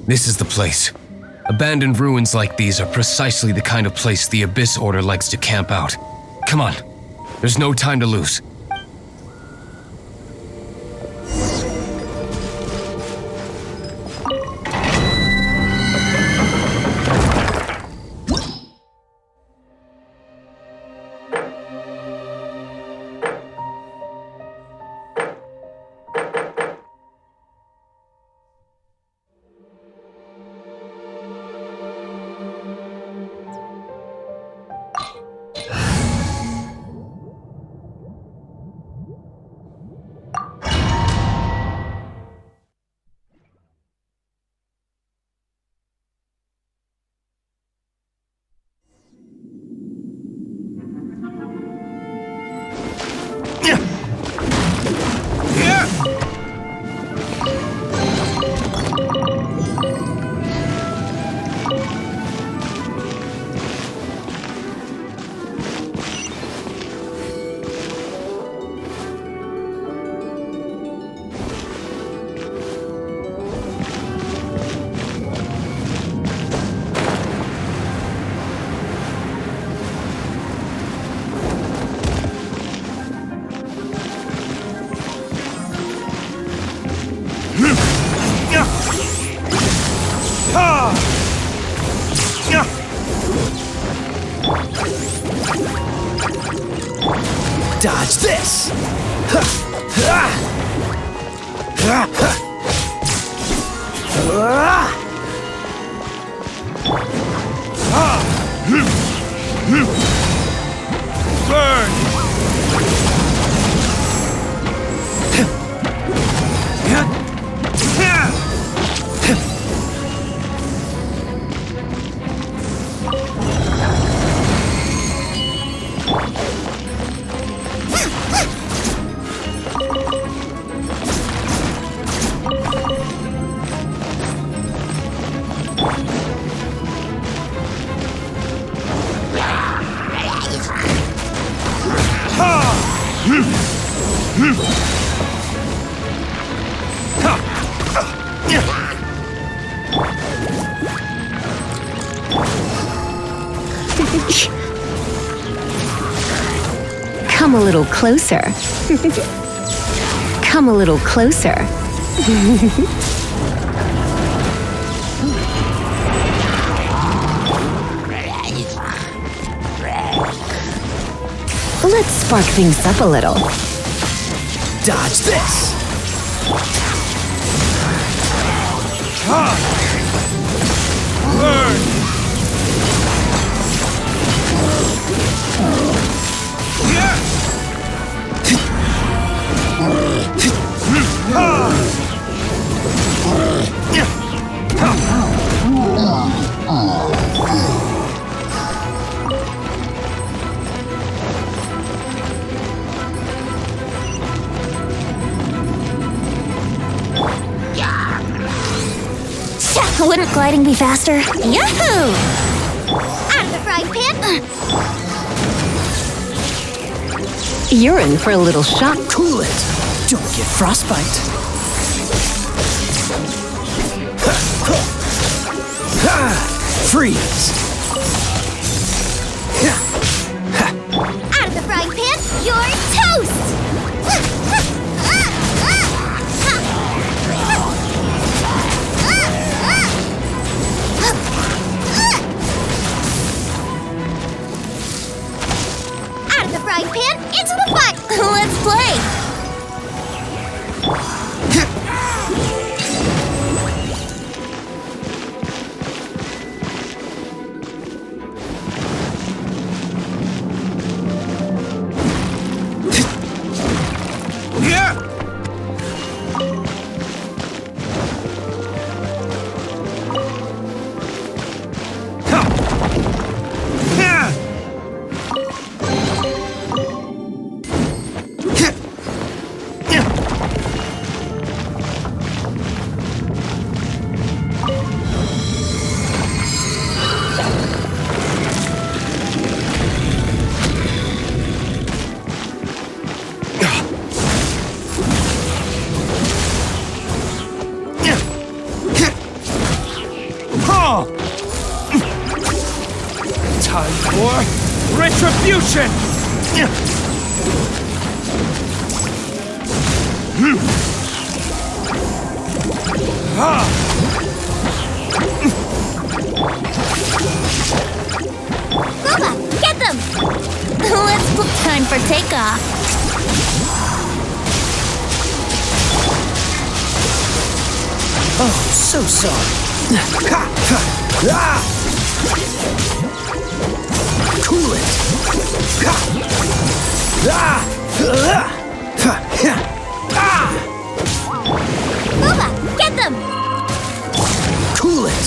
This is the place. Abandoned ruins like these are precisely the kind of place the Abyss Order likes to camp out. Come on. There's no time to lose. Dodge this! Burn! Come a little closer. Come a little closer. Let's spark things up a little. Dodge this! Burn! Wouldn't gliding be faster? Yahoo! Out of the frying pan! You're in for a little shock. Cool it! Don't get frostbite. Freeze! Out of the frying pan, you're toast! Out of the frying pan, into the fire! Let's play! Time for retribution! Bubba, get them! Let's book time for takeoff. Oh, so sorry. Cool it. Bubba, get them! Cool it.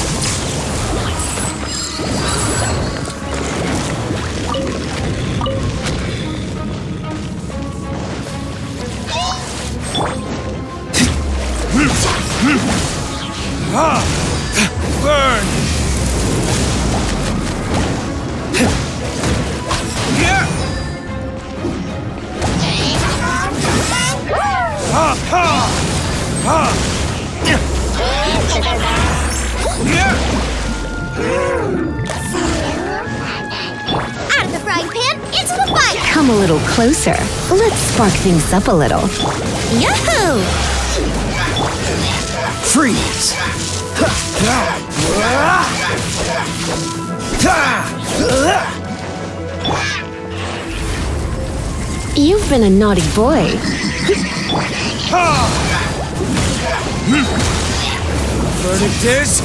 Burn! Out of the frying pan, into the fire! Come a little closer. Let's spark things up a little. Yahoo! Freeze. You've been a naughty boy. Verdict is...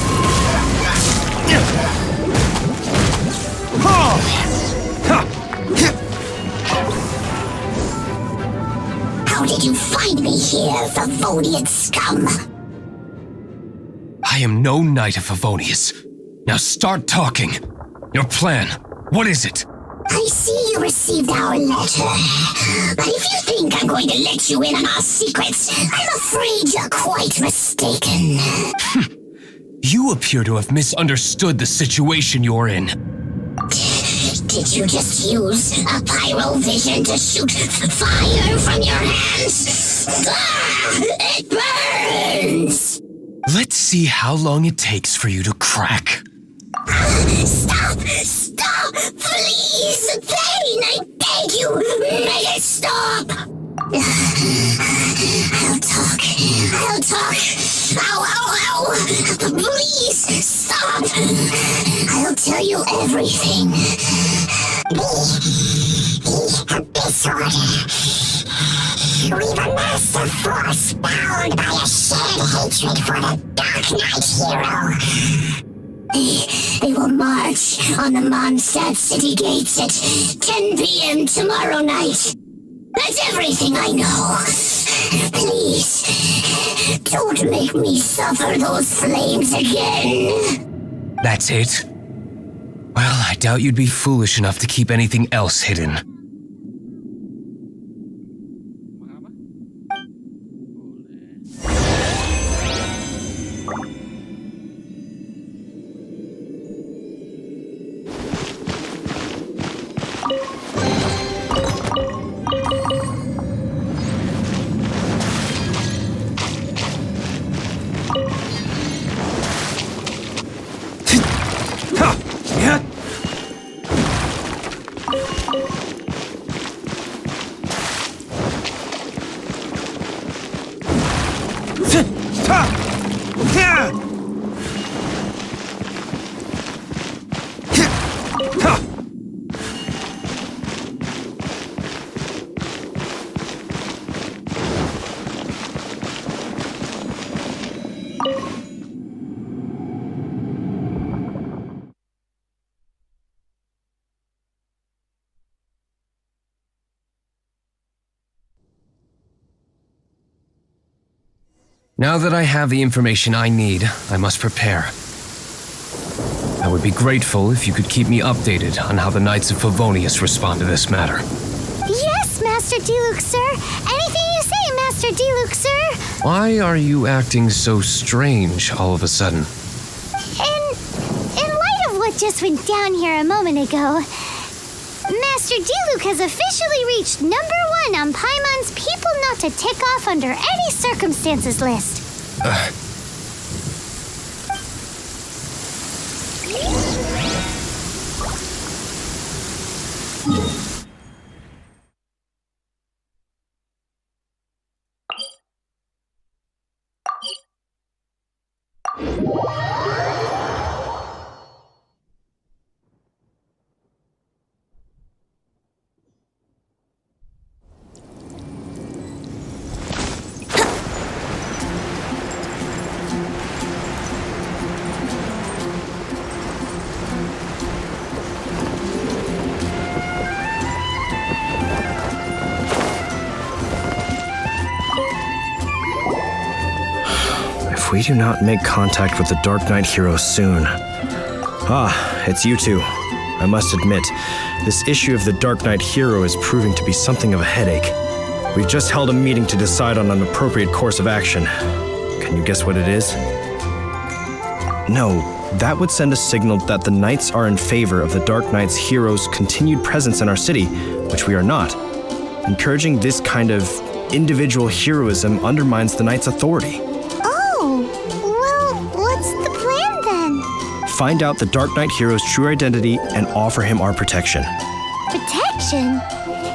How did you find me here, Favonian scum? I am no knight of Favonius. Now start talking. Your plan, what is it? I see you received our letter. But if you think I'm going to let you in on our secrets, I'm afraid you're quite mistaken. You appear to have misunderstood the situation you're in. Did you just use a pyro vision to shoot fire from your hands? Ah, it burns! Let's see how long it takes for you to crack. Stop! Stop! Please! Pain! I beg you! Make it stop! I'll talk. I'll talk. Ow, ow, ow! Please! Stop! I'll tell you everything. The Abyss Order. We've amassed a force bound by a shared hatred for the Dark Knight hero. They will march on the Mondstadt city gates at 10 p.m. tomorrow night. That's everything I know. Please, don't make me suffer those flames again. That's it? Well, I doubt you'd be foolish enough to keep anything else hidden. Now that I have the information I need, I must prepare. I would be grateful if you could keep me updated on how the Knights of Favonius respond to this matter. Yes, Master Diluc, sir. Anything you say, Master Diluc, sir. Why are you acting so strange all of a sudden? In light of what just went down here a moment ago, Master Diluc has officially reached #1 on Paimon's People Not to Tick Off Under Any Circumstances list. If we do not make contact with the Dark Knight hero soon... Ah, it's you two. I must admit, this issue of the Dark Knight hero is proving to be something of a headache. We've just held a meeting to decide on an appropriate course of action. Can you guess what it is? No, that would send a signal that the Knights are in favor of the Dark Knight's hero's continued presence in our city, which we are not. Encouraging this kind of individual heroism undermines the Knights' authority. Oh, well, what's the plan then? Find out the Dark Knight hero's true identity and offer him our protection. Protection?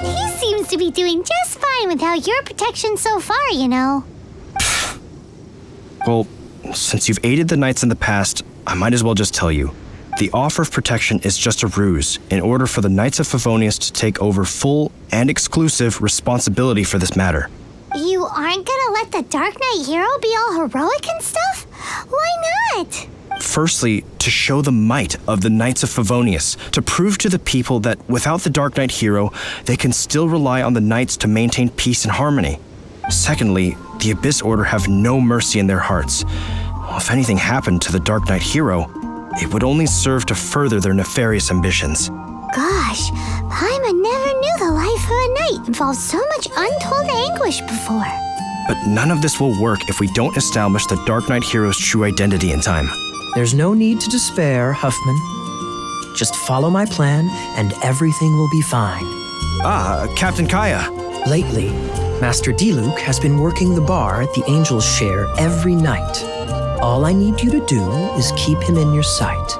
He seems to be doing just fine without your protection so far, you know. Well, since you've aided the Knights in the past, I might as well just tell you. The offer of protection is just a ruse in order for the Knights of Favonius to take over full and exclusive responsibility for this matter. You aren't gonna let the Dark Knight hero be all heroic and stuff? Why not? Firstly, to show the might of the Knights of Favonius, to prove to the people that without the Dark Knight hero, they can still rely on the Knights to maintain peace and harmony. Secondly, the Abyss Order have no mercy in their hearts. If anything happened to the Dark Knight hero, it would only serve to further their nefarious ambitions. Gosh, Paimon never knew the life of a knight involved so much untold anguish before. But none of this will work if we don't establish the Dark Knight hero's true identity in time. There's no need to despair, Huffman. Just follow my plan and everything will be fine. Ah, Captain Kaya. Lately, Master D-Luke has been working the bar at the Angel's Share every night. All I need you to do is keep him in your sight.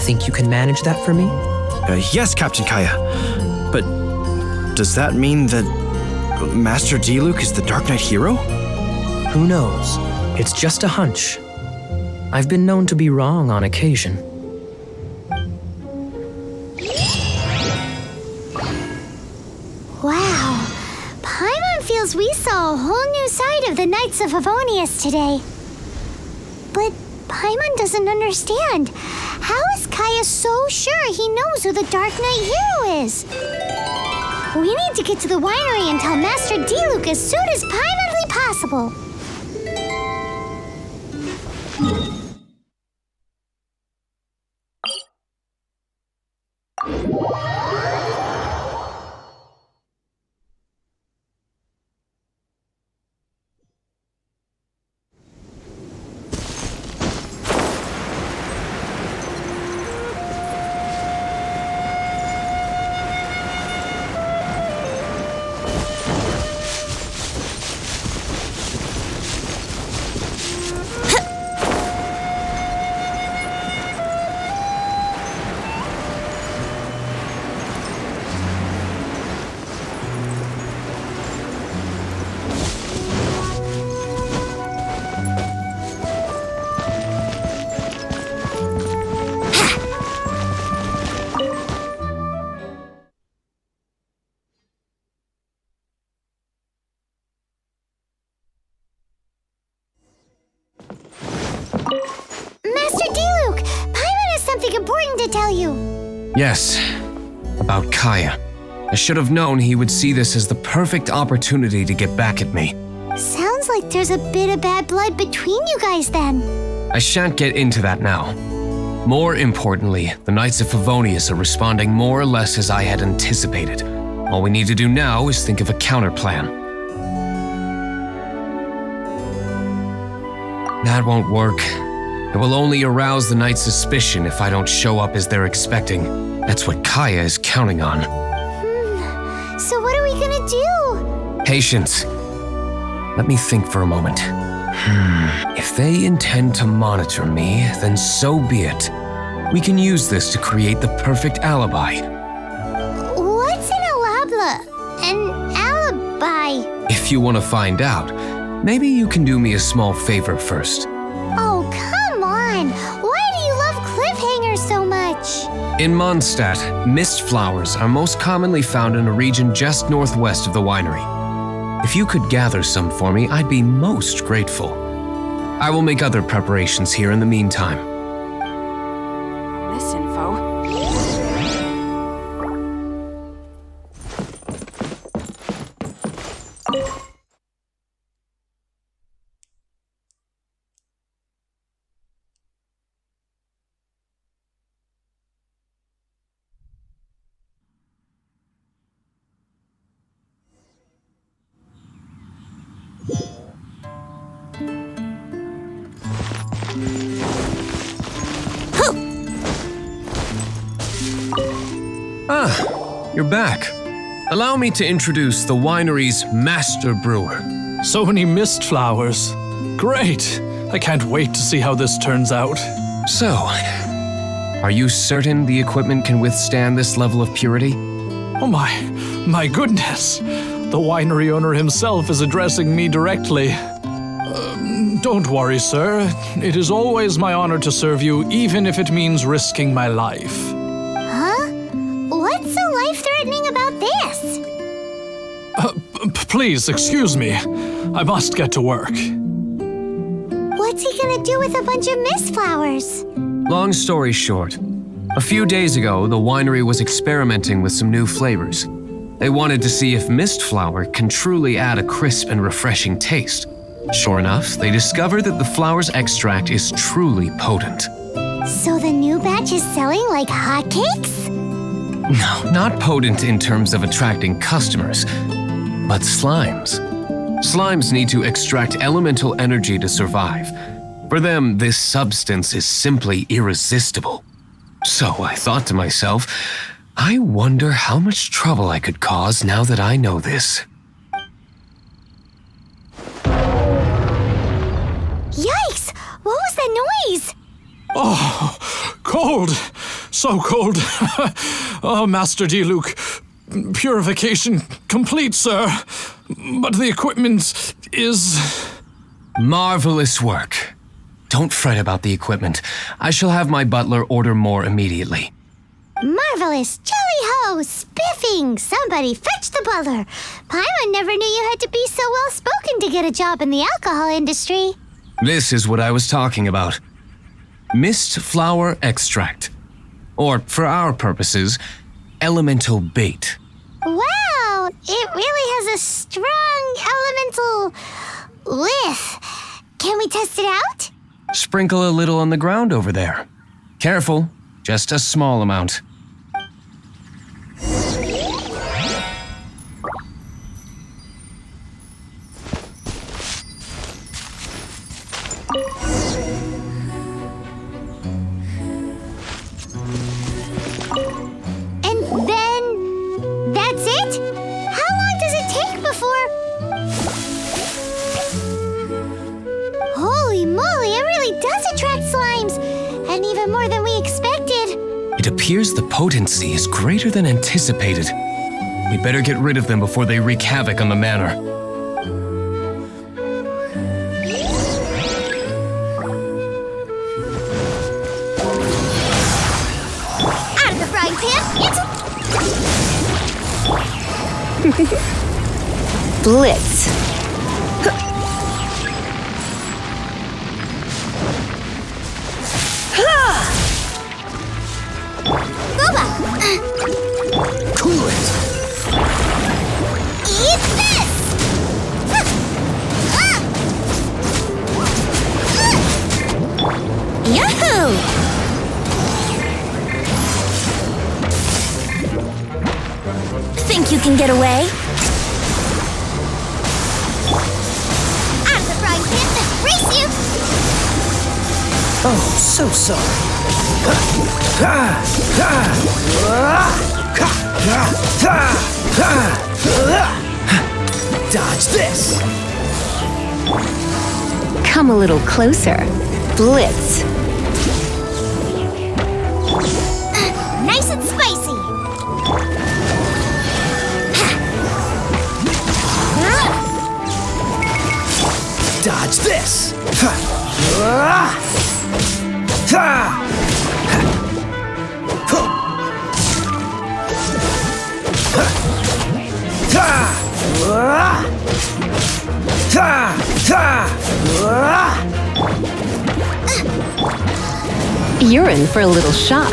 Think you can manage that for me? Yes, Captain Kaya. But does that mean that Master D-Luke is the Dark Knight hero? Who knows? It's just a hunch. I've been known to be wrong on occasion. Wow, Paimon feels we saw a whole new side of the Knights of Favonius today. But Paimon doesn't understand. How is Kaya so sure he knows who the Dark Knight hero is? We need to get to the winery and tell Master D-Luke as soon as Paimonly possible. To tell you. Yes, about Kaya. I should have known he would see this as the perfect opportunity to get back at me. Sounds like there's a bit of bad blood between you guys then. I shan't get into that now. More importantly, the Knights of Favonius are responding more or less as I had anticipated. All we need to do now is think of a counterplan. That won't work. It will only arouse the Knights' suspicion if I don't show up as they're expecting. That's what Kaya is counting on. So what are we gonna do? Patience. Let me think for a moment. If they intend to monitor me, then so be it. We can use this to create the perfect alibi. What's an alibi? If you want to find out, maybe you can do me a small favor first. Oh, come on! Why do you love cliffhangers so much? In Mondstadt, mist flowers are most commonly found in a region just northwest of the winery. If you could gather some for me, I'd be most grateful. I will make other preparations here in the meantime. This info. You're back. Allow me to introduce the winery's master brewer. So many mist flowers. Great. I can't wait to see how this turns out. So, are you certain the equipment can withstand this level of purity? Oh my goodness. The winery owner himself is addressing me directly. Don't worry, sir. It is always my honor to serve you, even if it means risking my life. Huh? What's so life-threatening about this? Please, excuse me. I must get to work. What's he gonna do with a bunch of mist flowers? Long story short, a few days ago, the winery was experimenting with some new flavors. They wanted to see if mist flower can truly add a crisp and refreshing taste. Sure enough, they discovered that the flower's extract is truly potent. So the new batch is selling like hotcakes? No, not potent in terms of attracting customers, but slimes. Slimes need to extract elemental energy to survive. For them, this substance is simply irresistible. So I thought to myself, I wonder how much trouble I could cause now that I know this. Yikes! What was that noise? Oh, cold. So cold. Oh, Master D-Luke. Purification complete, sir. But the equipment is... Marvelous work. Don't fret about the equipment. I shall have my butler order more immediately. Marvelous! Jolly-ho! Spiffing! Somebody fetch the butler! Paimon never knew you had to be so well-spoken to get a job in the alcohol industry. This is what I was talking about. Mist flower extract. Or, for our purposes, elemental bait. Wow! It really has a strong elemental whiff. Can we test it out? Sprinkle a little on the ground over there. Careful, just a small amount. And then... that's it? How long does it take before... Holy moly, it really does attract slimes! And even more than we expected. It appears the potency is greater than anticipated. We better get rid of them before they wreak havoc on the manor. Out of the frying pan, Blitz. Boba! Cool it! Eat this! Yahoo! Think you can get away? Out of the frying pan, race you! Oh, so sorry. Dodge this! Come a little closer. Blitz. Nice and spicy! Dodge this! You're in for a little shock.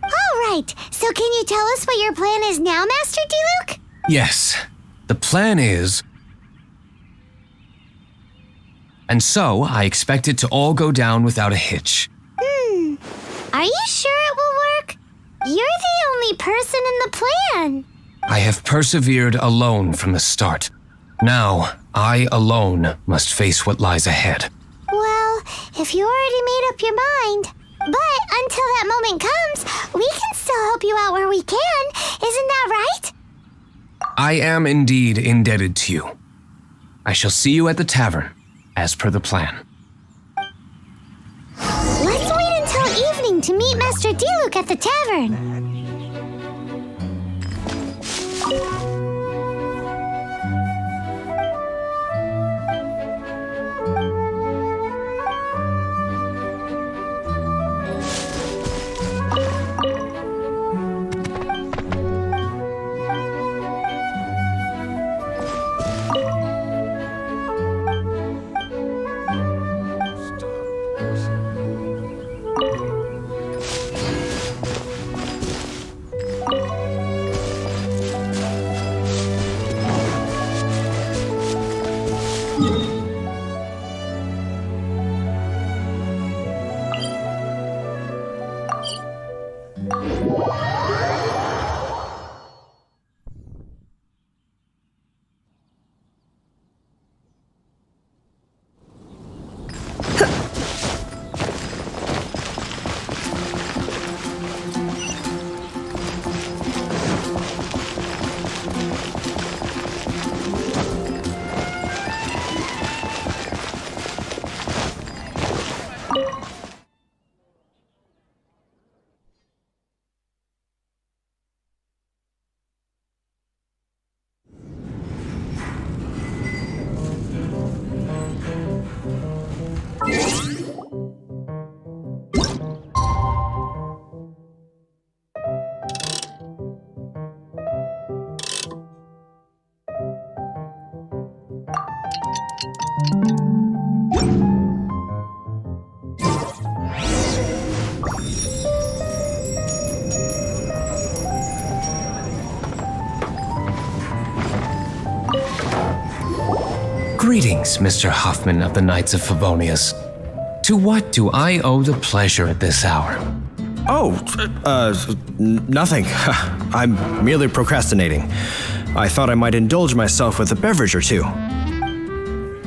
All right, so can you tell us what your plan is now, Master D-Luke? Yes, the plan is... And so, I expect it to all go down without a hitch. Are you sure it will work? You're the only person in the plan. I have persevered alone from the start. Now, I alone must face what lies ahead. Well, if you already made up your mind. But until that moment comes, we can still help you out where we can. Isn't that right? I am indeed indebted to you. I shall see you at the tavern, as per the plan. Let's wait until evening to meet Master Diluc at the tavern. Greetings, Mr. Hoffman of the Knights of Favonius. To what do I owe the pleasure at this hour? Oh, nothing. I'm merely procrastinating. I thought I might indulge myself with a beverage or two.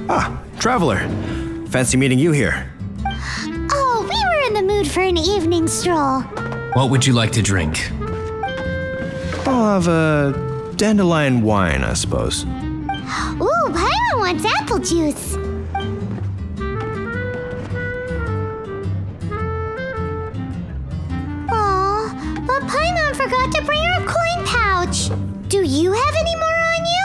Ah, traveler. Fancy meeting you here. Oh, we were in the mood for an evening stroll. What would you like to drink? I'll have a dandelion wine, I suppose. Ooh, Paimon wants apple juice. Aw, but Paimon forgot to bring her coin pouch. Do you have any more on you?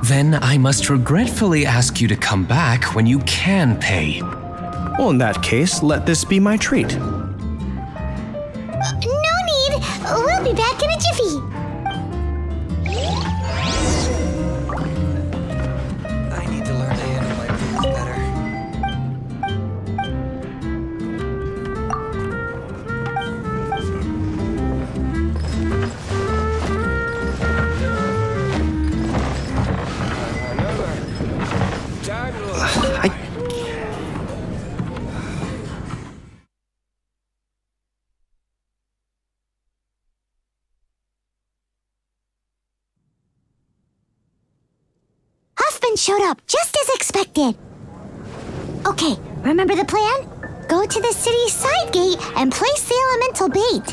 Then I must regretfully ask you to come back when you can pay. Well, in that case, let this be my treat. No need. We'll be back in a jiffy. I need to learn to handle my booze better. Huffman showed up just as expected. Okay, remember the plan? Go to the city's side gate and place the elemental bait.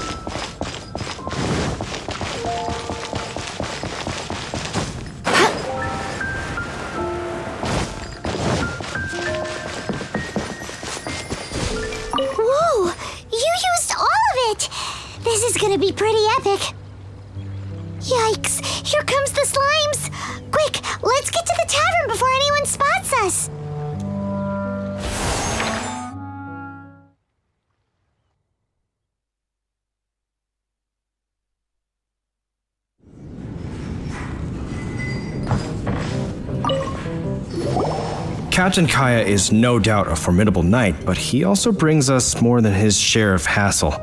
Whoa! You used all of it! This is gonna be pretty epic. Yikes! Here comes the slimes! Quick, let's get to the tavern before anyone spots us! Captain Kaya is no doubt a formidable knight, but he also brings us more than his share of hassle.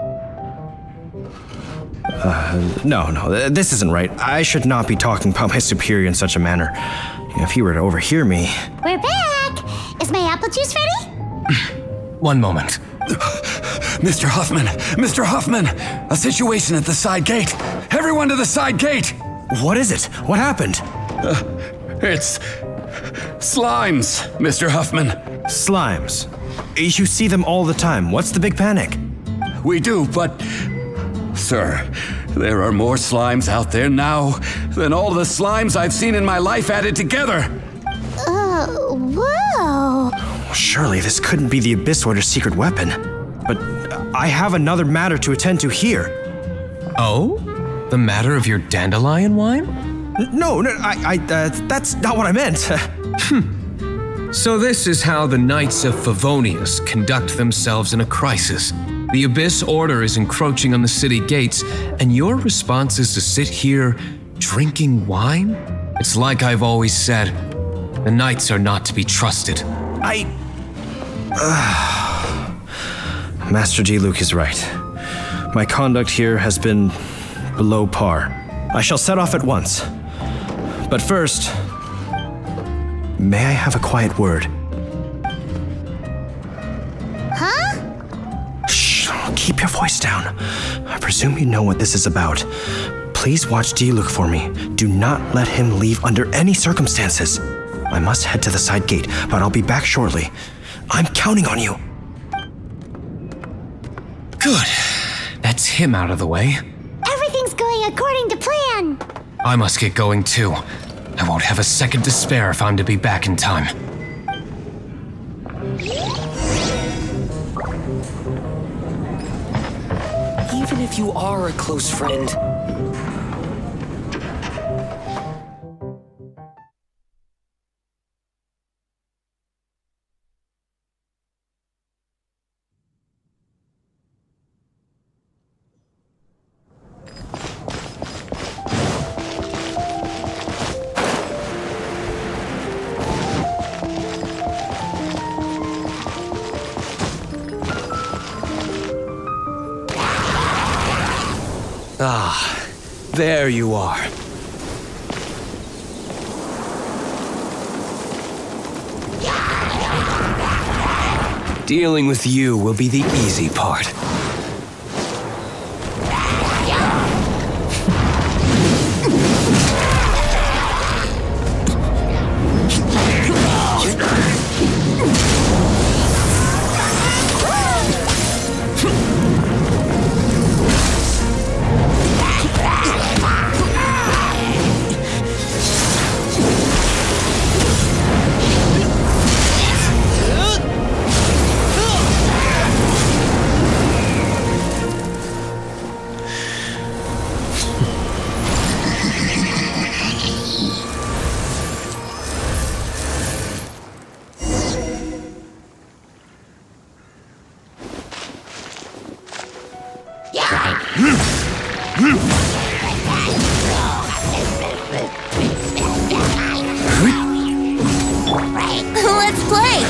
No, this isn't right. I should not be talking about my superior in such a manner. If he were to overhear me... We're back! Is my apple juice ready? One moment. Mr. Huffman! Mr. Huffman! A situation at the side gate! Everyone to the side gate! What is it? What happened? It's slimes, Mr. Huffman. Slimes. You see them all the time. What's the big panic? We do, but... Sir, there are more slimes out there now than all the slimes I've seen in my life added together. Whoa. Surely this couldn't be the Abyss Warder's secret weapon. But I have another matter to attend to here. Oh? The matter of your dandelion wine? No, that's not what I meant. So this is how the Knights of Favonius conduct themselves in a crisis. The Abyss Order is encroaching on the city gates, and your response is to sit here drinking wine? It's like I've always said, the Knights are not to be trusted. Master Diluc is right. My conduct here has been below par. I shall set off at once. But first, may I have a quiet word? Huh? Shh, keep your voice down. I presume you know what this is about. Please watch Diluc for me. Do not let him leave under any circumstances. I must head to the side gate, but I'll be back shortly. I'm counting on you. Good. That's him out of the way. Everything's going according to plan. I must get going too. I won't have a second to spare if I'm to be back in time. Even if you are a close friend, there you are. Dealing with you will be the easy part. Let's play!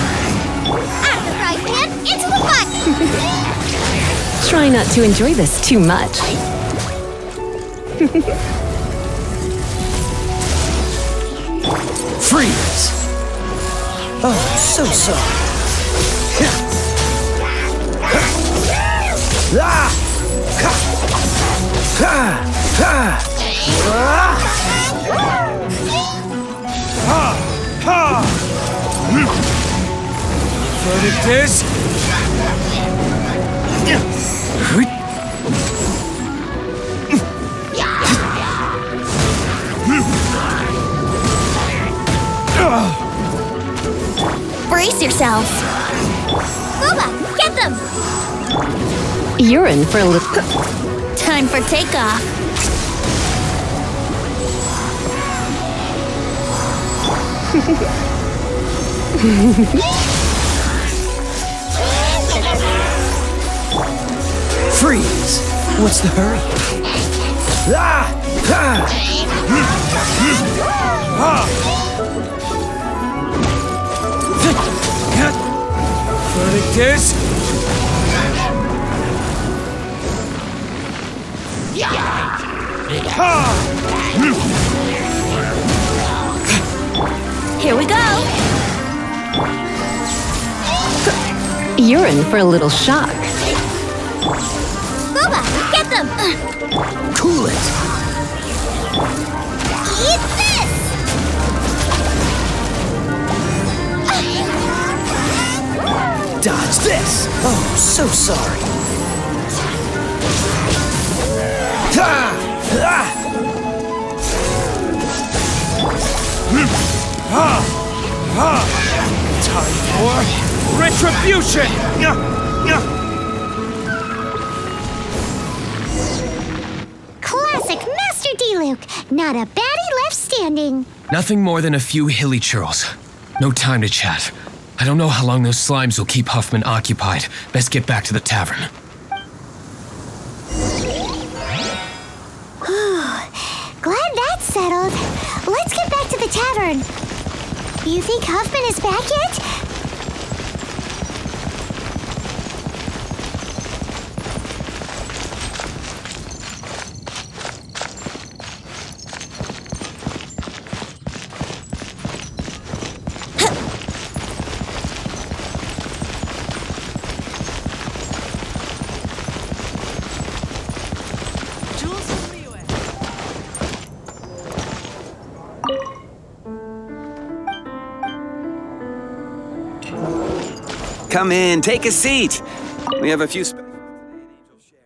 Out of the frying pan, into the pot! Try not to enjoy this too much. freeze! Oh, so sorry. Verdict is... Brace yourselves! Booba, get them! You're in for a little... Time for takeoff. Freeze! What's the hurry? Verdict is... Here we go! You're in for a little shock. Boba, get them! Cool it! Eat this! Dodge this! Oh, so sorry. Time for retribution! Classic Master D-Luke. Not a baddie left standing. Nothing more than a few hilly churls. No time to chat. I don't know how long those slimes will keep Huffman occupied. Best get back to the tavern. Glad that's settled. Let's get back to the tavern. You think Huffman is back yet? Come in, take a seat. We have a few specials today in Angel's Share.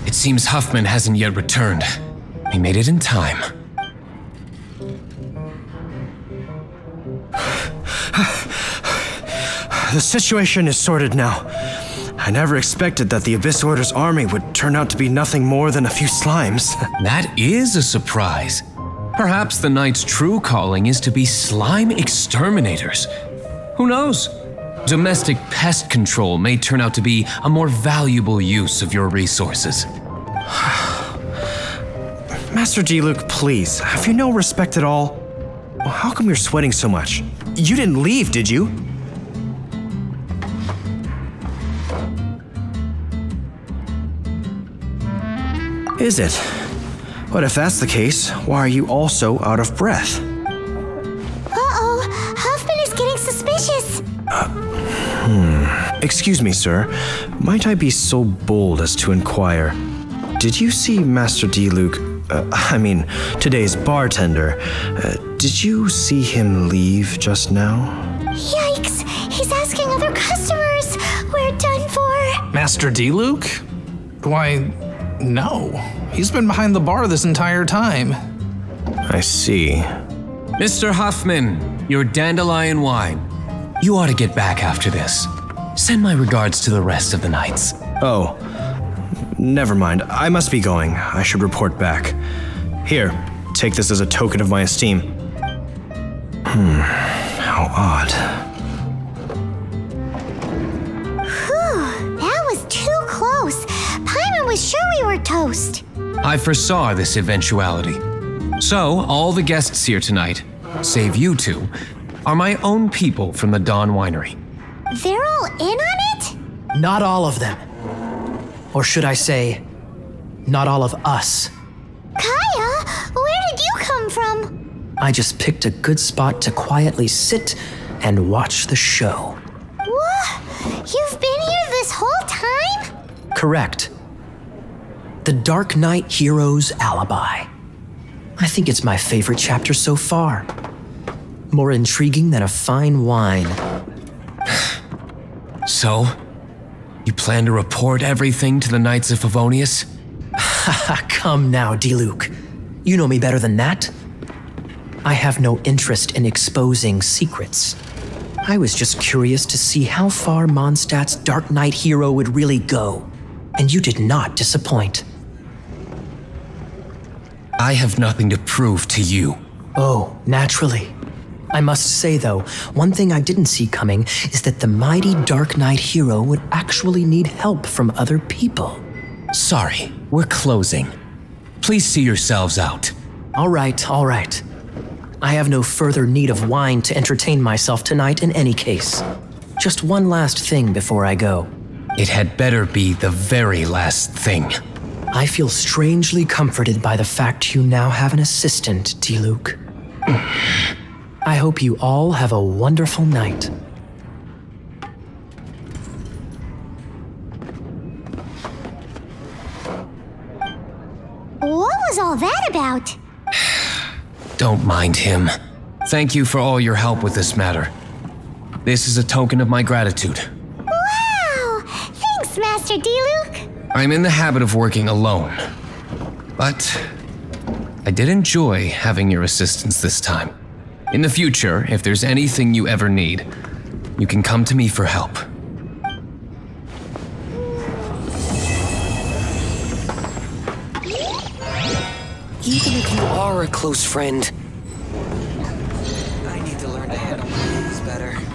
It seems Huffman hasn't yet returned. He made it in time. The situation is sorted now. I never expected that the Abyss Order's army would turn out to be nothing more than a few slimes. That is a surprise. Perhaps the Knight's true calling is to be slime exterminators. Who knows? Domestic pest control may turn out to be a more valuable use of your resources. Master D-Luke, please, have you no respect at all? How come you're sweating so much? You didn't leave, did you? Is it? But if that's the case, why are you also out of breath? Uh-oh, Huffman is getting suspicious. Excuse me, sir. Might I be so bold as to inquire? Did you see Master D-Luke, today's bartender? Did you see him leave just now? Yikes, he's asking other customers. We're done for. Master D-Luke? Why, no. He's been behind the bar this entire time. I see. Mr. Huffman, your dandelion wine. You ought to get back after this. Send my regards to the rest of the knights. Oh, never mind. I must be going. I should report back. Here, take this as a token of my esteem. How odd. Whew, that was too close. Paimon was sure we were toast. I foresaw this eventuality. So, all the guests here tonight, save you two, are my own people from the Dawn Winery. They're all in on it? Not all of them. Or should I say, not all of us. Kaya, where did you come from? I just picked a good spot to quietly sit and watch the show. What? You've been here this whole time? Correct. The Dark Knight Hero's Alibi. I think it's my favorite chapter so far. More intriguing than a fine wine. So, you plan to report everything to the Knights of Favonius? Come now, D-Luke. You know me better than that. I have no interest in exposing secrets. I was just curious to see how far Mondstadt's Dark Knight hero would really go. And you did not disappoint. I have nothing to prove to you. Oh, naturally. I must say, though, one thing I didn't see coming is that the mighty Dark Knight hero would actually need help from other people. Sorry, we're closing. Please see yourselves out. All right. I have no further need of wine to entertain myself tonight in any case. Just one last thing before I go. It had better be the very last thing. I feel strangely comforted by the fact you now have an assistant, D-Luke. I hope you all have a wonderful night. What was all that about? Don't mind him. Thank you for all your help with this matter. This is a token of my gratitude. Wow! Thanks, Master Diluc. I'm in the habit of working alone, but I did enjoy having your assistance this time. In the future, if there's anything you ever need, you can come to me for help. Even if you are a close friend, I need to learn to handle my feelings better.